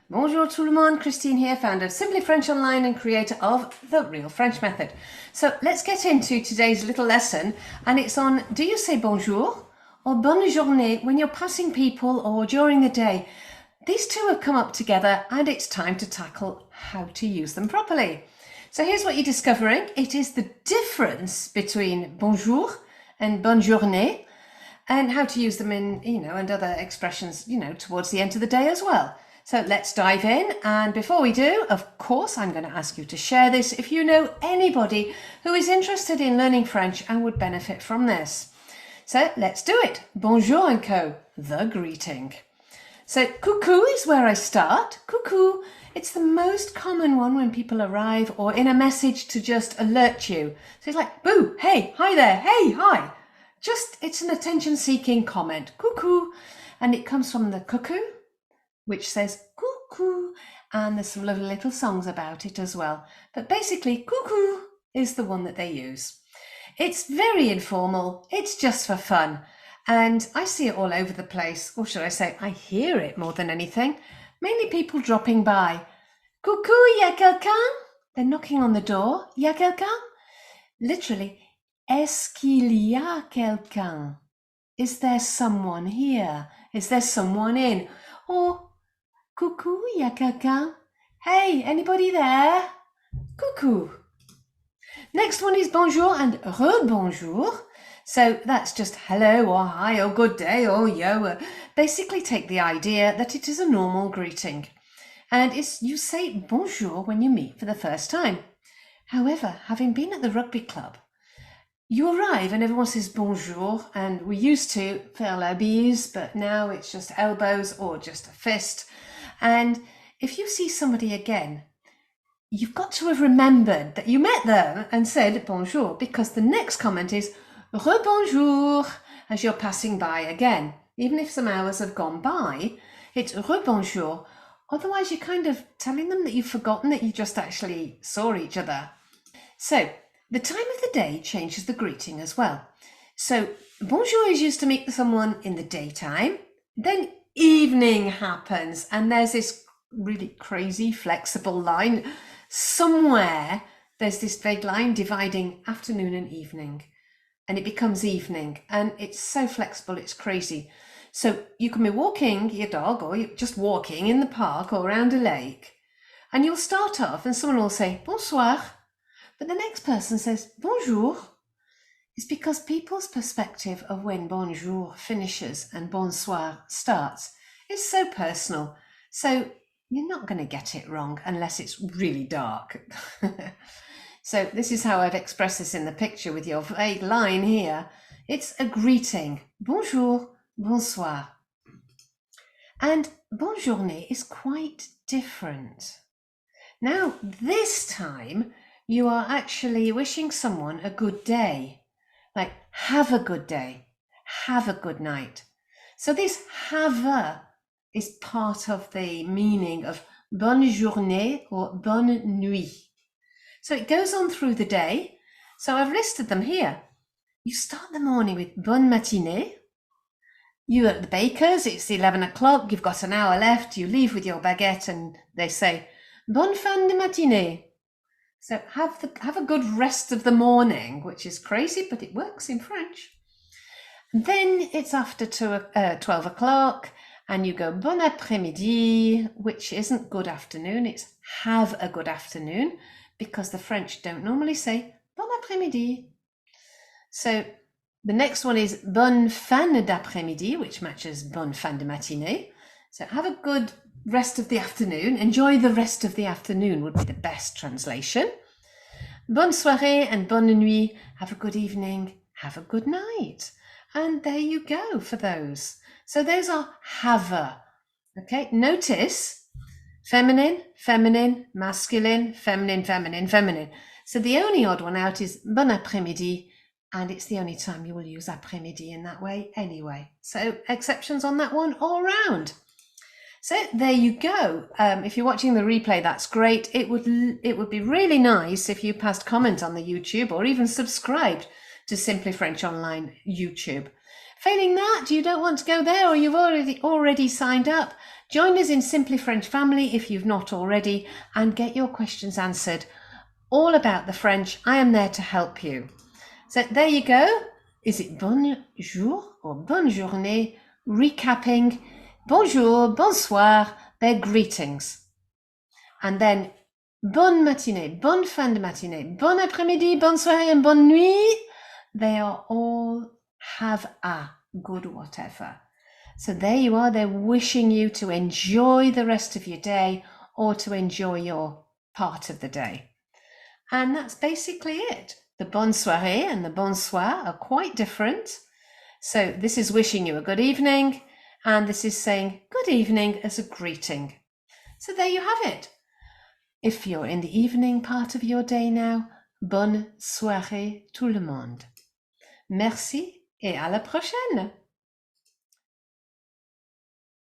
Bonjour tout le monde, Christine here, founder of Simply French Online and creator of The Real French Method. So let's get into today's little lesson, and it's on, do you say bonjour or bonne journée when you're passing people or during the day? These two have come up together and it's time to tackle how to use them properly. So here's what you're discovering. It is the difference between bonjour and bonne journée, and how to use them in, and other expressions, towards the end of the day as well. So let's dive in. And before we do, of course, I'm going to ask you to share this if you know anybody who is interested in learning French and would benefit from this. So let's do it. Bonjour and co, the greeting. So coucou is where I start. Coucou. It's the most common one when people arrive or in a message to just alert you. So it's like, boo, hey, hi there, hey, hi. It's an attention-seeking comment, coucou, and it comes from the cuckoo, which says cuckoo, and there's some lovely little songs about it as well. But basically, cuckoo is the one that they use. It's very informal, it's just for fun, and I see it all over the place, or should I say, I hear it more than anything. Mainly people dropping by. Coucou, y a quelqu'un? They're knocking on the door. Y a quelqu'un? Literally, est-ce qu'il y a quelqu'un? Is there someone here? Is there someone in? Or, coucou, y a quelqu'un? Hey, anybody there? Coucou. Next one is bonjour and rebonjour. So that's just hello or hi or good day or yo. Basically take the idea that it is a normal greeting. And you say bonjour when you meet for the first time. However, having been at the rugby club, you arrive and everyone says bonjour, and we used to faire la bise, but now it's just elbows or just a fist. And if you see somebody again, you've got to have remembered that you met them and said bonjour, because the next comment is rebonjour as you're passing by again. Even if some hours have gone by, it's rebonjour. Otherwise, you're kind of telling them that you've forgotten that you just actually saw each other. So the time of the day changes the greeting as well. So bonjour is used to meet someone in the daytime, then evening happens, and there's this really crazy flexible line. Somewhere there's this vague line dividing afternoon and evening, and it becomes evening, and it's so flexible, it's crazy. So you can be walking your dog, or you're just walking in the park or around a lake, and you'll start off and someone will say bonsoir, but the next person says bonjour. It's because people's perspective of when bonjour finishes and bonsoir starts is so personal. So you're not going to get it wrong unless it's really dark. So this is how I've expressed this in the picture with your vague line here. It's a greeting. Bonjour, bonsoir. And bonne journée is quite different. Now, this time, you are actually wishing someone a good day. Like, have a good day, have a good night. So this have a is part of the meaning of bonne journée or bonne nuit. So it goes on through the day. So I've listed them here. You start the morning with bonne matinée. You're at the baker's, it's 11 o'clock, you've got an hour left, you leave with your baguette and they say, bonne fin de matinée. So have a good rest of the morning, which is crazy, but it works in French. Then it's after 12 o'clock and you go bon après-midi, which isn't good afternoon, it's have a good afternoon, because the French don't normally say bon après-midi. So the next one is bonne fin d'après-midi, which matches bonne fin de matinée. So have a good rest of the afternoon. Enjoy the rest of the afternoon would be the best translation. Bonne soirée and bonne nuit. Have a good evening. Have a good night. And there you go for those. So those are have a. Okay, notice feminine, feminine, masculine, feminine, feminine, feminine. So the only odd one out is bon après-midi, and it's the only time you will use après-midi in that way anyway. So exceptions on that one all round. So there you go. If you're watching the replay, that's great. It would be really nice if you passed comment on the YouTube or even subscribed to Simply French Online YouTube. Failing that, you don't want to go there or you've already signed up, join us in Simply French Family if you've not already and get your questions answered. All about the French, I am there to help you. So there you go. Is it bonjour or bonne journée? Recapping bonjour, bonsoir, they're greetings. And then bonne matinée, bonne fin de matinée, bon après-midi, bonne soirée and bonne nuit. They are all have a good whatever. So there you are, they're wishing you to enjoy the rest of your day or to enjoy your part of the day. And that's basically it. The bonne soirée and the bonsoir are quite different. So this is wishing you a good evening, and this is saying good evening as a greeting. So there you have it. If you're in the evening part of your day now, bonne soirée tout le monde. Merci et à la prochaine.